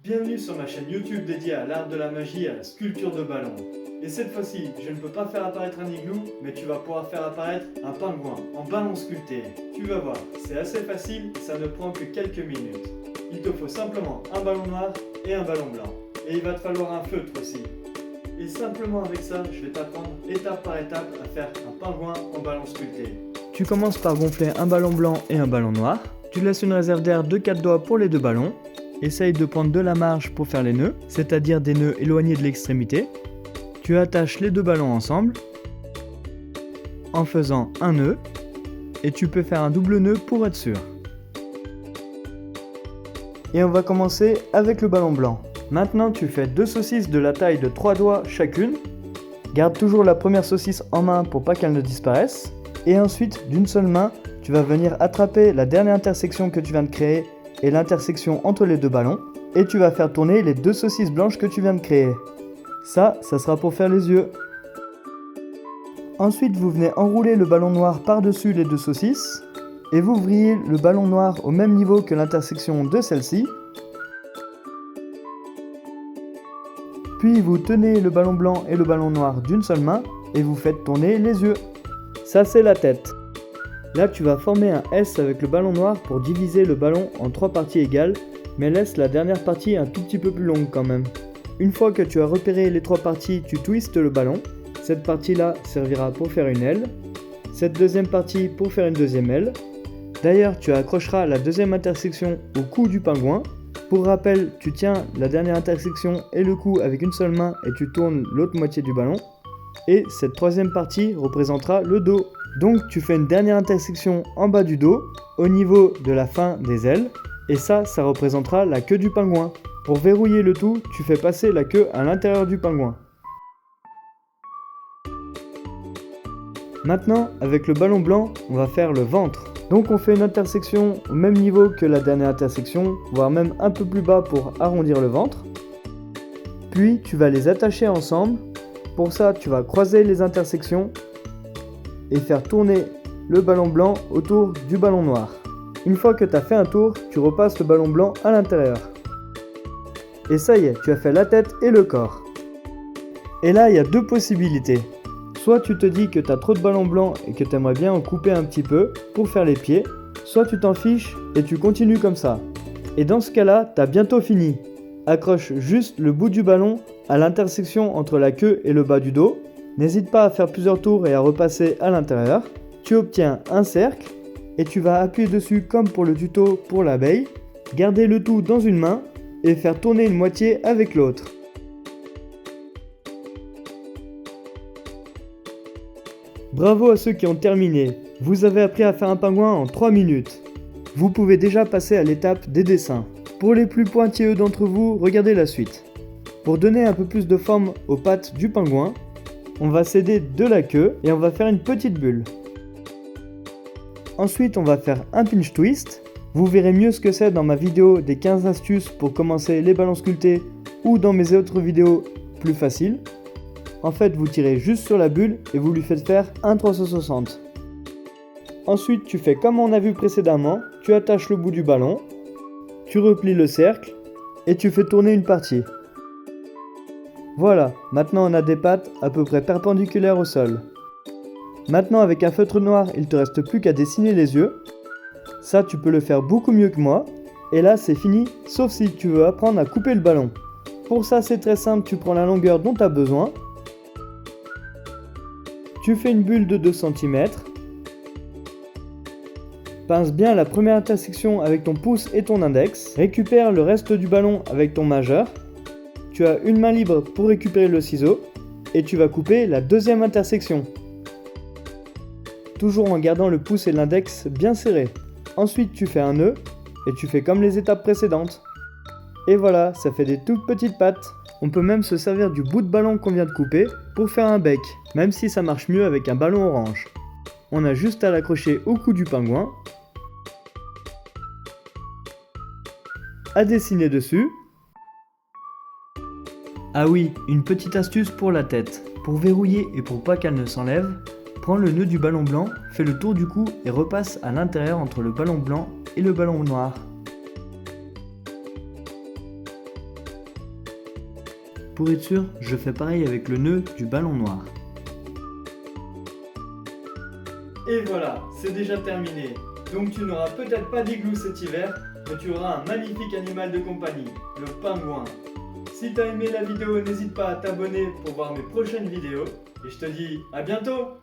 Bienvenue sur ma chaîne YouTube dédiée à l'art de la magie et à la sculpture de ballons. Et cette fois-ci, je ne peux pas faire apparaître un igloo, mais tu vas pouvoir faire apparaître un pingouin en ballon sculpté. Tu vas voir, c'est assez facile, ça ne prend que quelques minutes. Il te faut simplement un ballon noir et un ballon blanc. Et il va te falloir un feutre aussi. Et simplement avec ça, je vais t'apprendre étape par étape à faire un pingouin en ballon sculpté. Tu commences par gonfler un ballon blanc et un ballon noir. Tu laisses une réserve d'air de 4 doigts pour les deux ballons. Essaye de prendre de la marge pour faire les nœuds, c'est-à-dire des nœuds éloignés de l'extrémité. Tu attaches les deux ballons ensemble en faisant un nœud et tu peux faire un double nœud pour être sûr. Et on va commencer avec le ballon blanc. Maintenant tu fais deux saucisses de la taille de 3 doigts chacune. Garde toujours la première saucisse en main pour pas qu'elle ne disparaisse. Et ensuite d'une seule main, tu vas venir attraper la dernière intersection que tu viens de créer et l'intersection entre les deux ballons, et tu vas faire tourner les deux saucisses blanches que tu viens de créer. Ça sera pour faire les yeux. Ensuite, vous venez enrouler le ballon noir par-dessus les deux saucisses, et vous vrillez le ballon noir au même niveau que l'intersection de celle-ci. Puis vous tenez le ballon blanc et le ballon noir d'une seule main, et vous faites tourner les yeux. Ça, c'est la tête. Là, tu vas former un S avec le ballon noir pour diviser le ballon en 3 parties égales, mais laisse la dernière partie un tout petit peu plus longue quand même. Une fois que tu as repéré les 3 parties, tu twistes le ballon. Cette partie-là servira pour faire une aile. Cette deuxième partie pour faire une deuxième aile. D'ailleurs, tu accrocheras la deuxième intersection au cou du pingouin. Pour rappel, tu tiens la dernière intersection et le cou avec une seule main et tu tournes l'autre moitié du ballon. Et cette troisième partie représentera le dos. Donc tu fais une dernière intersection en bas du dos, au niveau de la fin des ailes, et ça représentera la queue du pingouin. Pour verrouiller le tout, tu fais passer la queue à l'intérieur du pingouin. Maintenant, avec le ballon blanc, on va faire le ventre. Donc on fait une intersection au même niveau que la dernière intersection, voire même un peu plus bas pour arrondir le ventre. Puis tu vas les attacher ensemble. Pour ça, tu vas croiser les intersections et faire tourner le ballon blanc autour du ballon noir. Une fois que tu as fait un tour, tu repasses le ballon blanc à l'intérieur. Et ça y est, tu as fait la tête et le corps. Et là, il y a deux possibilités. Soit tu te dis que tu as trop de ballons blancs et que tu aimerais bien en couper un petit peu pour faire les pieds, soit tu t'en fiches et tu continues comme ça. Et dans ce cas-là, tu as bientôt fini. Accroche juste le bout du ballon à l'intersection entre la queue et le bas du dos. N'hésite pas à faire plusieurs tours et à repasser à l'intérieur. Tu obtiens un cercle et tu vas appuyer dessus comme pour le tuto pour l'abeille. Garder le tout dans une main et faire tourner une moitié avec l'autre. Bravo à ceux qui ont terminé. Vous avez appris à faire un pingouin en 3 minutes. Vous pouvez déjà passer à l'étape des dessins. Pour les plus pointilleux d'entre vous, regardez la suite. Pour donner un peu plus de forme aux pattes du pingouin, on va s'aider de la queue et on va faire une petite bulle. Ensuite, on va faire un pinch twist. Vous verrez mieux ce que c'est dans ma vidéo des 15 astuces pour commencer les ballons sculptés ou dans mes autres vidéos plus faciles. En fait, vous tirez juste sur la bulle et vous lui faites faire un 360. Ensuite, tu fais comme on a vu précédemment, tu attaches le bout du ballon, tu replies le cercle et tu fais tourner une partie. Voilà, maintenant on a des pattes à peu près perpendiculaires au sol. Maintenant avec un feutre noir, il te reste plus qu'à dessiner les yeux. Ça tu peux le faire beaucoup mieux que moi. Et là c'est fini, sauf si tu veux apprendre à couper le ballon. Pour ça c'est très simple, tu prends la longueur dont tu as besoin. Tu fais une bulle de 2 cm. Pince bien la première intersection avec ton pouce et ton index. Récupère le reste du ballon avec ton majeur. Tu as une main libre pour récupérer le ciseau et tu vas couper la deuxième intersection. Toujours en gardant le pouce et l'index bien serrés. Ensuite tu fais un nœud et tu fais comme les étapes précédentes. Et voilà, ça fait des toutes petites pattes. On peut même se servir du bout de ballon qu'on vient de couper pour faire un bec, même si ça marche mieux avec un ballon orange. On a juste à l'accrocher au cou du pingouin, à dessiner dessus. Ah oui, une petite astuce pour la tête. Pour verrouiller et pour pas qu'elle ne s'enlève, prends le nœud du ballon blanc, fais le tour du cou et repasse à l'intérieur entre le ballon blanc et le ballon noir. Pour être sûr, je fais pareil avec le nœud du ballon noir. Et voilà, c'est déjà terminé. Donc tu n'auras peut-être pas d'igloo cet hiver, mais tu auras un magnifique animal de compagnie, le pingouin. Si t'as aimé la vidéo, n'hésite pas à t'abonner pour voir mes prochaines vidéos. Et je te dis à bientôt!